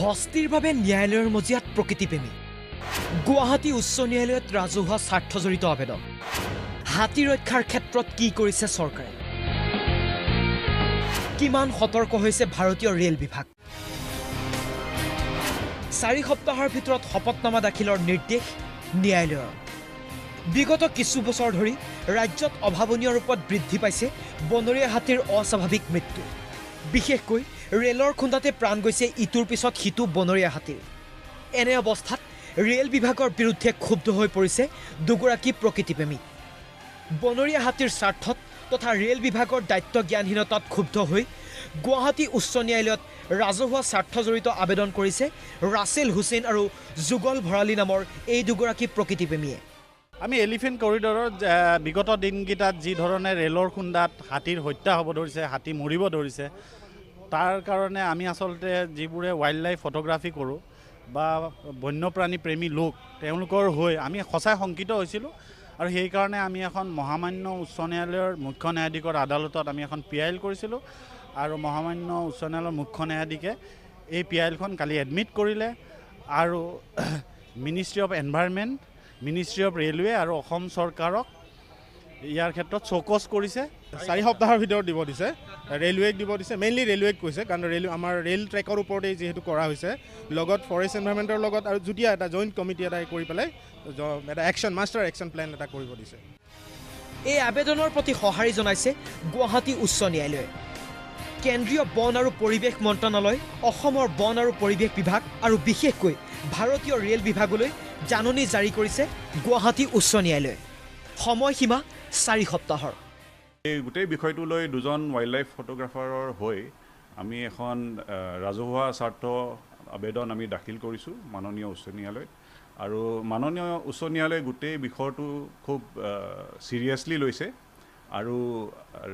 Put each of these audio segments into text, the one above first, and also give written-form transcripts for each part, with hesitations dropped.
হস্তিৰভাৱে ন্যায়ালয়ৰ মজিয়াত প্ৰকৃতিপ্ৰেমী গুৱাহাটী উচ্চ ন্যায়ালয়ত ৰাজহুৱা স্বাৰ্থজড়িত আবেদন হাতী ৰক্ষাৰ ক্ষেত্ৰত কি কৰিছে চৰকাৰে কিমান সতৰ্ক হৈছে ভাৰতীয় ৰেল বিভাগ 4 সপ্তাহৰ ভিতৰত শপতনামা দাখিলৰ নিৰ্দেশ ন্যায়ালয়ৰ বিগত কিছু বছৰ ধৰি ৰাজ্যত অভাৱনীয় ৰূপত বৃদ্ধি পাইছে বনৰীয়া হাতীৰ অস্বাভাৱিক মৃত্যু বিশেষকৈ ৰেলৰ খুন্দাতে প্ৰাণ গৈছে ইটোৰ পিছত সিটো বনৰীয়া হাতীৰ এনে অৱস্থাত ৰেল বিভাগৰ বিৰুদ্ধে ক্ষুব্ধ হৈ পৰিছে দুগৰাকী প্ৰকৃতিপ্ৰেমী বনৰীয়া হাতীৰ স্বাৰ্থত তথা ৰেল বিভাগৰ দায়িত্ব জ্ঞানহীনতাত ক্ষুব্ধ হৈ গুৱাহাটী উচ্চ ন্যায়ালয়ত ৰাজহুৱা স্বাৰ্থজড়িত আবেদন কৰিছে ৰাছেল হুছেইন আৰু যুগল ভৰালী নামৰ এই দুগৰাকী প্ৰকৃতিপ্ৰেমীয়ে আমি এলিফেণ্ট কৰিডৰত বিগত দিনকেইটাত যি ধৰণে ৰেলৰ খুন্দাত হাতীৰ হত্যা হ'ব ধৰিছে হাতী মৰিব ধৰিছে তাৰ কাৰণে আমি আচলতে যিবোৰে ৱাইল্ড লাইফ ফটোগ্ৰাফী কৰোঁ বা বন্যপ্ৰাণী প্ৰেমী লোক তেওঁলোকৰ হৈ আমি সঁচাই শংকিত হৈছিলোঁ আৰু সেইকাৰণে আমি এখন মহামান্য উচ্চ ন্যায়ালয়ৰ মুখ্য ন্যায়াধীশৰ আদালতত আমি এখন পিআইএল কৰিছিলোঁ আৰু মহামান্য উচ্চ ন্যায়ালয়ৰ মুখ্য ন্যায়াধীশে এই পিআইএলখন কালি এডমিট কৰিলে আৰু ministry of environment ministry of railway আৰু অসম চৰকাৰক ইয়াৰ ক্ষেত্ৰত চৌকছ কৰিছে 4 সপ্তাহৰ ভিতৰত দিব দিছে ৰেলৱেক দিব দিছে মেইনলি ৰেলৱেক কৈছে কাৰণ আমাৰ ৰেল ট্ৰেকৰ ওপৰতে যিহেতু কৰা হৈছে লগত ফৰেষ্ট এনভাইৰনমেণ্টৰ লগত আৰু যুটীয়া এটা জইণ্ট কমিটি এটা কৰি পেলাই এটা একশ্যন মাষ্টাৰ একশ্যন প্লেন এটা কৰিব দিছে এই আবেদনৰ প্ৰতি সঁহাৰি জনাইছে গুৱাহাটী উচ্চ ন্যায়ালয়ে কেন্দ্ৰীয় বন আৰু পৰিৱেশ মন্ত্ৰণালয় অসমৰ বন আৰু পৰিৱেশ বিভাগ আৰু বিশেষকৈ ভাৰতীয় ৰেল বিভাগলৈ জাননী জাৰি কৰিছে গুৱাহাটী উচ্চ ন্যায়ালয়ে সময়সীমা 4 সপ্তাহৰ এই গোটেই বিষয়টোলৈ দুজন ৱাইল্ড লাইফ ফটোগ্ৰাফাৰৰ হৈ আমি এখন ৰাজহুৱা স্বাৰ্থ আবেদন আমি দাখিল কৰিছোঁ মাননীয় উচ্চ ন্যায়ালয়ত আৰু মাননীয় উচ্চ ন্যায়ালয়ে গোটেই বিষয়টো খুব চিৰিয়াছলি লৈছে আৰু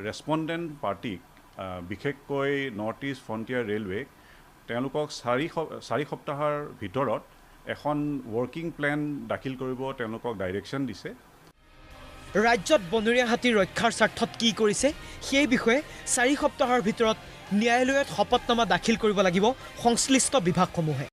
ৰেছপণ্ডেণ্ট পাৰ্টিক বিশেষকৈ নৰ্থ ইষ্ট ফ্ৰণ্টিয়াৰ ৰেলৱেক তেওঁলোকক 4 সপ্তাহৰ ভিতৰত এখন ৱৰ্কিং প্লেন দাখিল কৰিব তেওঁলোকক ডাইৰেকশ্যন দিছে ৰাজ্যত বনৰীয়া হাতীৰ ৰক্ষাৰ স্বাৰ্থত কি কৰিছে সেই বিষয়ে 4 সপ্তাহৰ ভিতৰত ন্যায়ালয়ত শপতনামা দাখিল কৰিব লাগিব সংশ্লিষ্ট বিভাগসমূহে